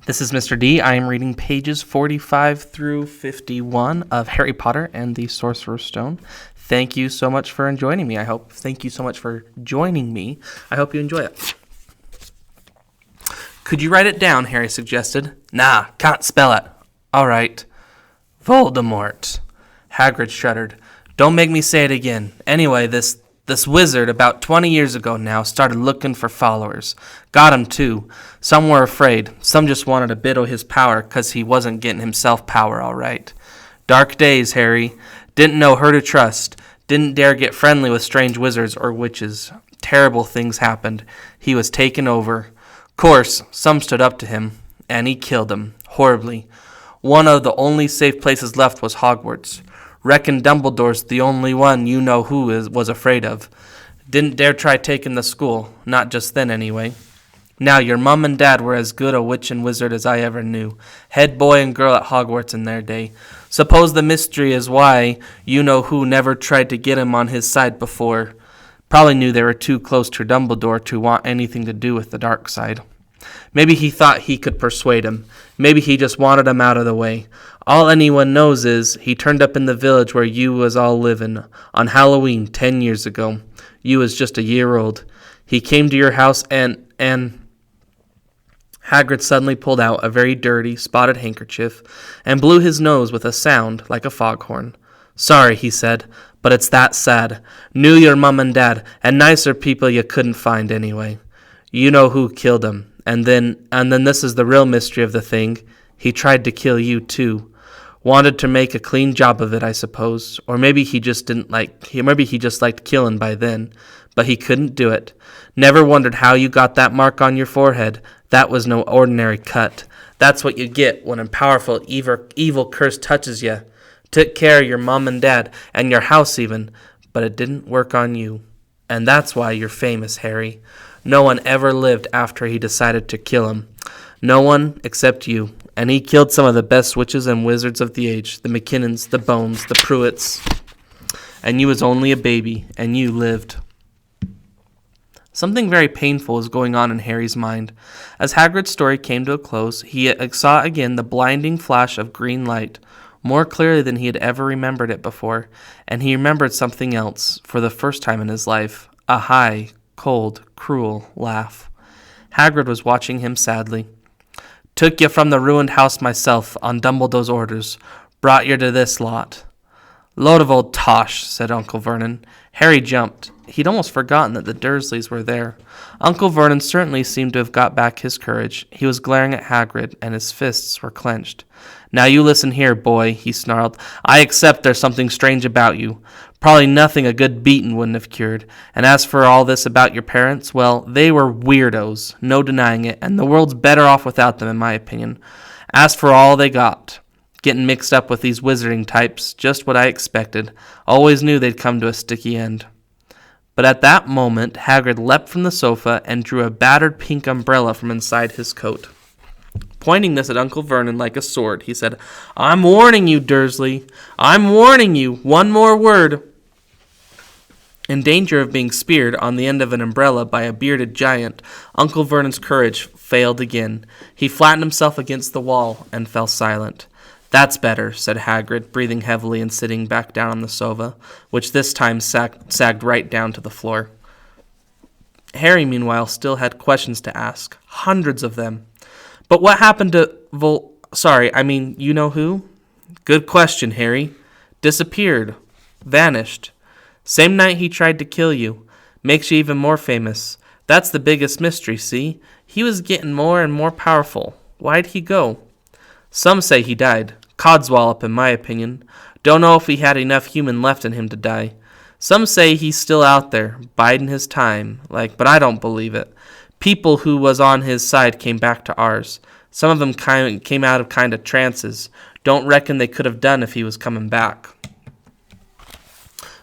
This is Mr. D. I am reading pages 45 through 51 of Harry Potter and the Sorcerer's Stone. Thank you so much for joining me. I hope you enjoy it. Could you write it down? Harry suggested. Nah, can't spell it. All right. Voldemort. Hagrid shuddered. Don't make me say it again. Anyway, this wizard, about 20 years ago now, started looking for followers. Got him, too. Some were afraid. Some just wanted a bit of his power, 'cause he wasn't getting himself power all right. Dark days, Harry. Didn't know who to trust. Didn't dare get friendly with strange wizards or witches. Terrible things happened. He was taken over. Course, some stood up to him, and he killed them, horribly. One of the only safe places left was Hogwarts. Reckon Dumbledore's the only one you know who was afraid of. Didn't dare try taking the school, not just then anyway. Now, your mum and dad were as good a witch and wizard as I ever knew. Head boy and girl at Hogwarts in their day. Suppose the mystery is why you know who never tried to get him on his side before. Probably knew they were too close to Dumbledore to want anything to do with the dark side. Maybe he thought he could persuade him. Maybe he just wanted him out of the way. All anyone knows is he turned up in the village where you was all living on Halloween 10 years ago. You was just a year old. He came to your house and Hagrid suddenly pulled out a very dirty, spotted handkerchief and blew his nose with a sound like a foghorn. Sorry, he said, but it's that sad. Knew your mum and dad, and nicer people you couldn't find anyway. You know who killed him. And then this is the real mystery of the thing. He tried to kill you too. Wanted to make a clean job of it, I suppose. Or maybe he just liked killing by then. But he couldn't do it. Never wondered how you got that mark on your forehead. That was no ordinary cut. That's what you get when a powerful evil curse touches you. Took care of your mom and dad, and your house even. But it didn't work on you. And that's why you're famous, Harry. No one ever lived after he decided to kill him. No one except you. And he killed some of the best witches and wizards of the age. The McKinnons, the Bones, the Pruitts. And you was only a baby, and you lived. Something very painful was going on in Harry's mind. As Hagrid's story came to a close, he saw again the blinding flash of green light, more clearly than he had ever remembered it before, and he remembered something else, for the first time in his life, a high, cold, cruel laugh. Hagrid was watching him sadly. Took you from the ruined house myself, on Dumbledore's orders. Brought you to this lot. Load of old tosh, said Uncle Vernon. Harry jumped. He'd almost forgotten that the Dursleys were there. Uncle Vernon certainly seemed to have got back his courage. He was glaring at Hagrid, and his fists were clenched. Now you listen here, boy, he snarled. I accept there's something strange about you. Probably nothing a good beating wouldn't have cured. And as for all this about your parents, well, they were weirdos, no denying it, and the world's better off without them, in my opinion. As for all they got, getting mixed up with these wizarding types, just what I expected. Always knew they'd come to a sticky end. But at that moment, Hagrid leapt from the sofa and drew a battered pink umbrella from inside his coat. Pointing this at Uncle Vernon like a sword, he said, I'm warning you, Dursley. I'm warning you. One more word. In danger of being speared on the end of an umbrella by a bearded giant, Uncle Vernon's courage failed again. He flattened himself against the wall and fell silent. That's better, said Hagrid, breathing heavily and sitting back down on the sofa, which this time sagged right down to the floor. Harry, meanwhile, still had questions to ask, hundreds of them. But what happened to you know who? Good question, Harry. Disappeared. Vanished. Same night he tried to kill you. Makes you even more famous. That's the biggest mystery, see? He was getting more and more powerful. Why'd he go? Some say he died. Codswallop, in my opinion. Don't know if he had enough human left in him to die. Some say he's still out there, biding his time, but I don't believe it. People who was on his side came back to ours. Some of them came out of kind of trances. Don't reckon they could have done if he was coming back.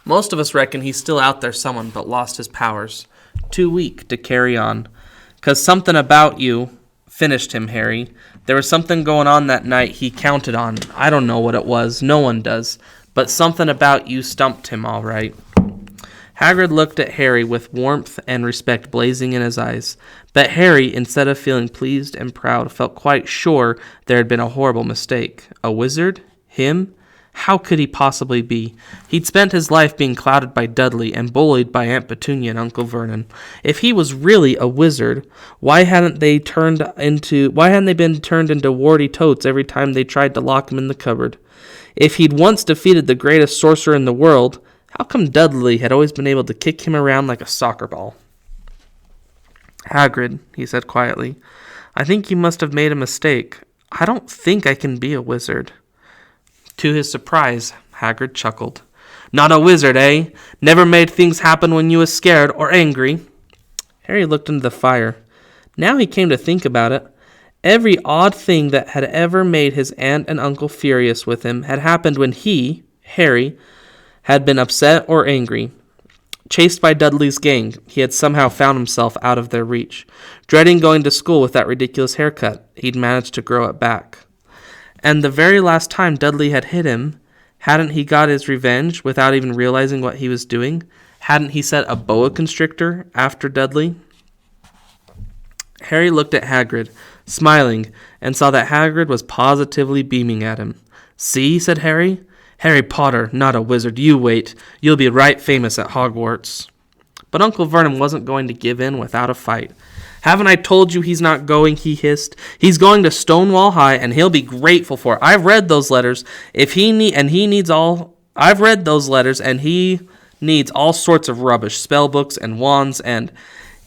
Most of us reckon he's still out there someone, but lost his powers. Too weak to carry on. 'Cause something about you finished him, Harry. There was something going on that night he counted on. I don't know what it was. No one does. But something about you stumped him all right. Hagrid looked at Harry with warmth and respect blazing in his eyes, But Harry, instead of feeling pleased and proud, felt quite sure there had been a horrible mistake. A wizard? Him? How could he possibly be? He'd spent his life being clouded by Dudley and bullied by Aunt Petunia and Uncle Vernon. If he was really a wizard, why hadn't they been turned into warty toads every time they tried to lock him in the cupboard? If he'd once defeated the greatest sorcerer in the world, how come Dudley had always been able to kick him around like a soccer ball? Hagrid, he said quietly, I think you must have made a mistake. I don't think I can be a wizard. To his surprise, Hagrid chuckled. Not a wizard, eh? Never made things happen when you was scared or angry. Harry looked into the fire. Now he came to think about it. Every odd thing that had ever made his aunt and uncle furious with him had happened when he, Harry, had been upset or angry. Chased by Dudley's gang, he had somehow found himself out of their reach. Dreading going to school with that ridiculous haircut, he'd managed to grow it back. And the very last time Dudley had hit him, hadn't he got his revenge without even realizing what he was doing? Hadn't he set a boa constrictor after Dudley? Harry looked at Hagrid, smiling, and saw that Hagrid was positively beaming at him. See, said Harry. Harry Potter, not a wizard. You wait. You'll be right famous at Hogwarts. But Uncle Vernon wasn't going to give in without a fight. Haven't I told you he's not going, he hissed. He's going to Stonewall High, and he'll be grateful for it. I've read those letters. He needs all sorts of rubbish, spell books and wands, and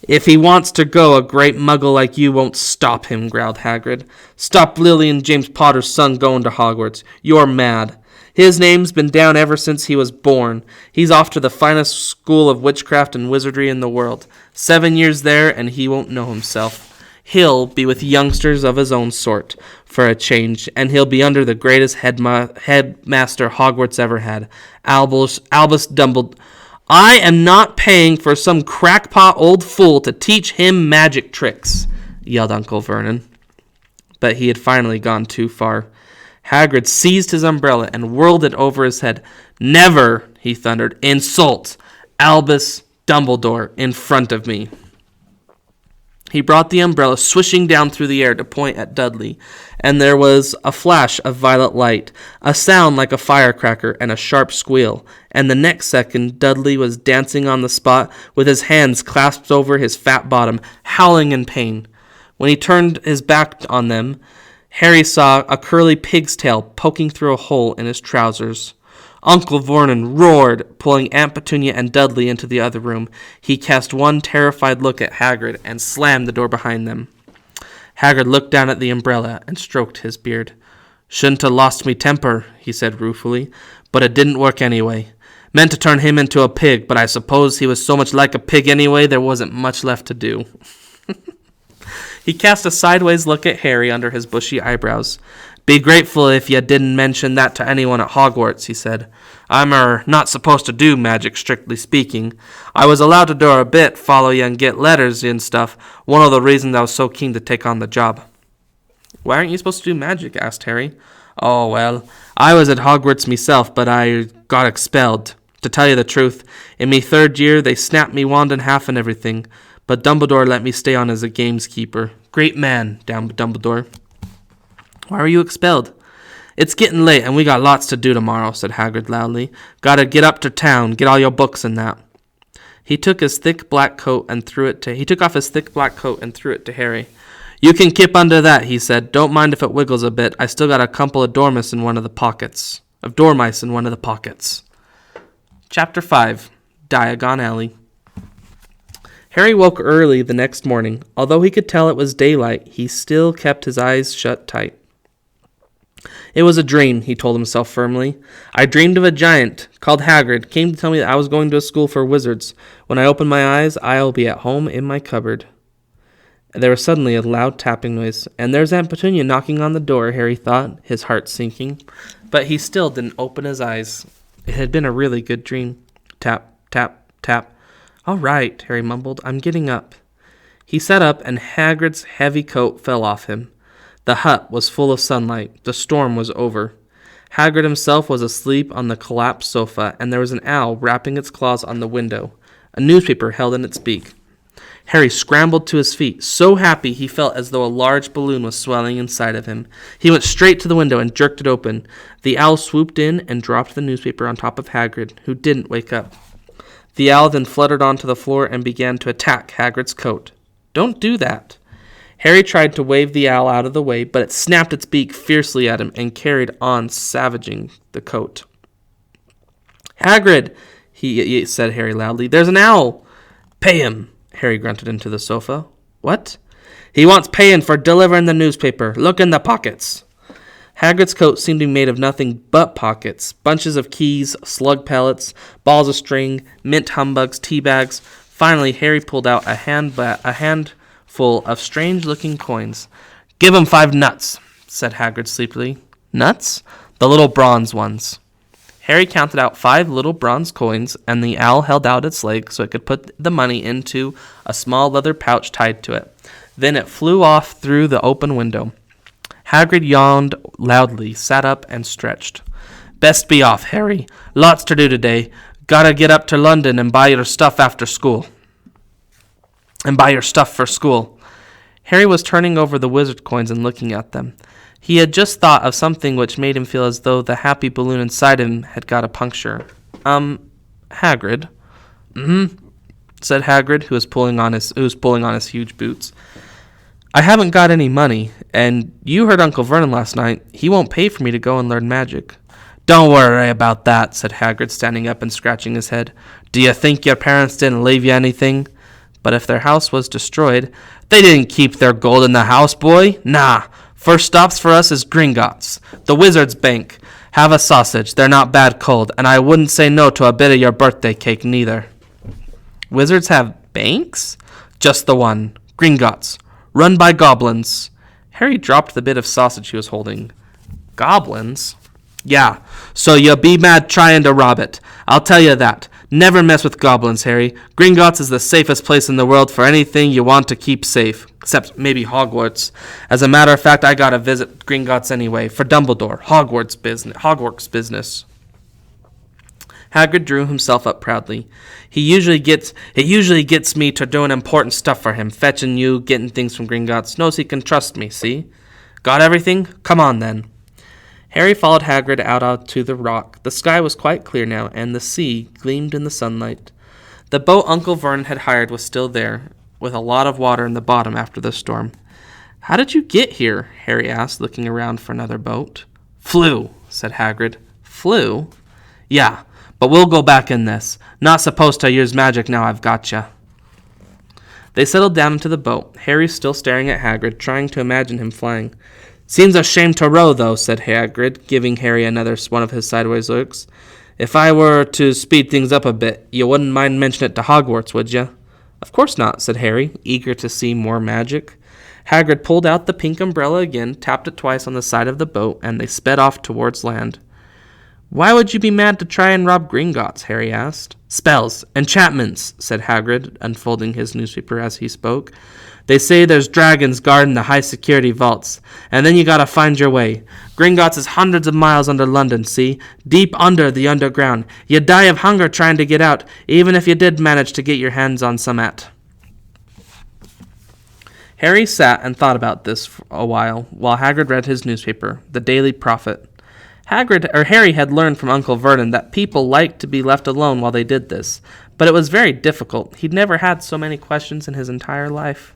if he wants to go, a great muggle like you won't stop him, growled Hagrid. Stop Lily James Potter's son going to Hogwarts. You're mad. His name's been down ever since he was born. He's off to the finest school of witchcraft and wizardry in the world. 7 years there, and he won't know himself. He'll be with youngsters of his own sort, for a change, and he'll be under the greatest headmaster Hogwarts ever had, Albus Dumbledore. I am not paying for some crackpot old fool to teach him magic tricks, yelled Uncle Vernon. But he had finally gone too far. Hagrid seized his umbrella and whirled it over his head. Never, he thundered, insult Albus Dumbledore in front of me. He brought the umbrella swishing down through the air to point at Dudley, and there was a flash of violet light, a sound like a firecracker, and a sharp squeal, and the next second Dudley was dancing on the spot with his hands clasped over his fat bottom, howling in pain. When he turned his back on them, Harry saw a curly pig's tail poking through a hole in his trousers. Uncle Vernon roared, pulling Aunt Petunia and Dudley into the other room. He cast one terrified look at Hagrid and slammed the door behind them. Hagrid looked down at the umbrella and stroked his beard. Shouldn't have lost me temper, he said ruefully, but it didn't work anyway. Meant to turn him into a pig, but I suppose he was so much like a pig anyway there wasn't much left to do. He cast a sideways look at Harry under his bushy eyebrows. Be grateful if you didn't mention that to anyone at Hogwarts, he said. I'm not supposed to do magic, strictly speaking. I was allowed to do a bit, follow you and get letters and stuff. One of the reasons I was so keen to take on the job. Why aren't you supposed to do magic? Asked Harry. Oh, well, I was at Hogwarts myself, but I got expelled. To tell you the truth, in me 3rd year, they snapped me wand in half and everything. But Dumbledore let me stay on as a gameskeeper. Great man, Dumbledore. Why were you expelled? It's getting late, and we got lots to do tomorrow, said Hagrid loudly. Gotta get up to town, get all your books and that. He took off his thick black coat and threw it to Harry. You can keep under that, he said. Don't mind if it wiggles a bit. I still got a couple of dormice in one of the pockets. Chapter 5. Diagon Alley. Harry woke early the next morning. Although he could tell it was daylight, he still kept his eyes shut tight. It was a dream, he told himself firmly. I dreamed of a giant called Hagrid, came to tell me that I was going to a school for wizards. When I open my eyes, I'll be at home in my cupboard. There was suddenly a loud tapping noise, and there's Aunt Petunia knocking on the door, Harry thought, his heart sinking. But he still didn't open his eyes. It had been a really good dream. Tap, tap, tap. All right, Harry mumbled. I'm getting up. He sat up, and Hagrid's heavy coat fell off him. The hut was full of sunlight. The storm was over. Hagrid himself was asleep on the collapsed sofa, and there was an owl rapping its claws on the window, a newspaper held in its beak. Harry scrambled to his feet, so happy he felt as though a large balloon was swelling inside of him. He went straight to the window and jerked it open. The owl swooped in and dropped the newspaper on top of Hagrid, who didn't wake up. The owl then fluttered onto the floor and began to attack Hagrid's coat. "Don't do that." Harry tried to wave the owl out of the way, but it snapped its beak fiercely at him and carried on savaging the coat. "Hagrid," he said Harry loudly, "there's an owl." "Pay him," Harry grunted into the sofa. "What?" "He wants paying for delivering the newspaper. Look in the pockets." Hagrid's coat seemed to be made of nothing but pockets. Bunches of keys, slug pellets, balls of string, mint humbugs, tea bags. Finally, Harry pulled out a handful of strange-looking coins. "Give him 5 nuts," said Hagrid sleepily. "Nuts?" "The little bronze ones." Harry counted out 5 little bronze coins, and the owl held out its leg so it could put the money into a small leather pouch tied to it. Then it flew off through the open window. Hagrid yawned loudly, sat up, and stretched. "Best be off, Harry. Lots to do today. Gotta get up to London and buy your stuff after school. And buy your stuff for school." Harry was turning over the wizard coins and looking at them. He had just thought of something which made him feel as though the happy balloon inside him had got a puncture. Hagrid." Said Hagrid, who was pulling on his huge boots. "I haven't got any money, and you heard Uncle Vernon last night. He won't pay for me to go and learn magic." "Don't worry about that," said Hagrid, standing up and scratching his head. "Do you think your parents didn't leave you anything?" "But if their house was destroyed—" "They didn't keep their gold in the house, boy. Nah. First stops for us is Gringotts, the Wizard's Bank. Have a sausage. They're not bad cold, and I wouldn't say no to a bit of your birthday cake neither." "Wizards have banks?" "Just the one. Gringotts. Run by goblins." Harry dropped the bit of sausage he was holding. "Goblins?" "Yeah, so you'll be mad trying to rob it. I'll tell you that. Never mess with goblins, Harry. Gringotts is the safest place in the world for anything you want to keep safe. Except maybe Hogwarts. As a matter of fact, I gotta visit Gringotts anyway, for Dumbledore. Hogwarts business. Hagrid drew himself up proudly. It usually gets me to doing important stuff for him, fetching you, getting things from Gringotts. Knows he can trust me, see? Got everything? Come on, then." Harry followed Hagrid out onto the rock. The sky was quite clear now, and the sea gleamed in the sunlight. The boat Uncle Vernon had hired was still there, with a lot of water in the bottom after the storm. "How did you get here?" Harry asked, looking around for another boat. "Flew," said Hagrid. "Flew?" "Yeah, but we'll go back in this. Not supposed to use magic now I've got ya." They settled down into the boat, Harry still staring at Hagrid, trying to imagine him flying. "Seems a shame to row, though," said Hagrid, giving Harry another one of his sideways looks. "If I were to speed things up a bit, you wouldn't mind mentioning it to Hogwarts, would you?" "Of course not," said Harry, eager to see more magic. Hagrid pulled out the pink umbrella again, tapped it twice on the side of the boat, and they sped off towards land. "Why would you be mad to try and rob Gringotts?" Harry asked. "Spells. Enchantments," said Hagrid, unfolding his newspaper as he spoke. "They say there's dragons guarding the high-security vaults, and then you gotta find your way. Gringotts is hundreds of miles under London, see? Deep under the underground. You'd die of hunger trying to get out, even if you did manage to get your hands on some. Harry sat and thought about this for a while Hagrid read his newspaper, The Daily Prophet. Harry had learned from Uncle Vernon that people liked to be left alone while they did this, but it was very difficult. He'd never had so many questions in his entire life.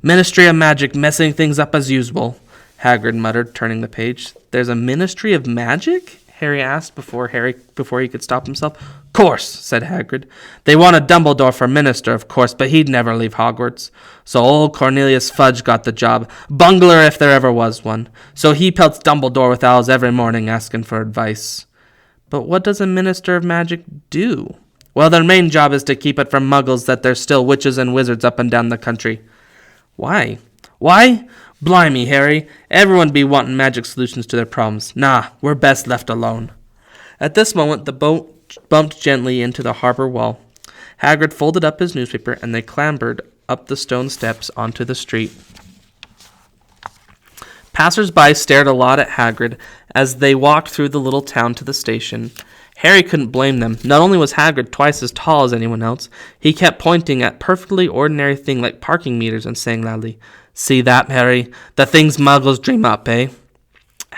"Ministry of Magic messing things up as usual," Hagrid muttered, turning the page. "There's a Ministry of Magic?" Harry asked before he could stop himself. "Course," said Hagrid. "They wanted Dumbledore for minister, of course, but he'd never leave Hogwarts. So old Cornelius Fudge got the job. Bungler if there ever was one. So he pelts Dumbledore with owls every morning asking for advice." "But what does a Minister of Magic do?" "Well, their main job is to keep it from muggles that there's still witches and wizards up and down the country." "Why?" "Why? Blimey, Harry. Everyone be wanting magic solutions to their problems. Nah, we're best left alone." At this moment, the boat bumped gently into the harbor wall. Hagrid folded up his newspaper, and they clambered up the stone steps onto the street. Passers-by stared a lot at Hagrid as they walked through the little town to the station. Harry couldn't blame them. Not only was Hagrid twice as tall as anyone else, he kept pointing at perfectly ordinary things like parking meters and saying loudly, "See that, Harry? The things muggles dream up, eh?"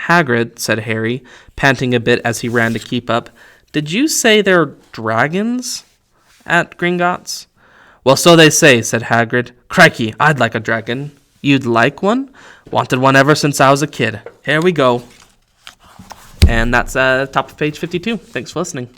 "Hagrid," said Harry, panting a bit as he ran to keep up, "did you say there are dragons at Gringotts?" "Well, so they say," said Hagrid. "Crikey, I'd like a dragon." "You'd like one?" "Wanted one ever since I was a kid. Here we go." And that's top of page 52. Thanks for listening.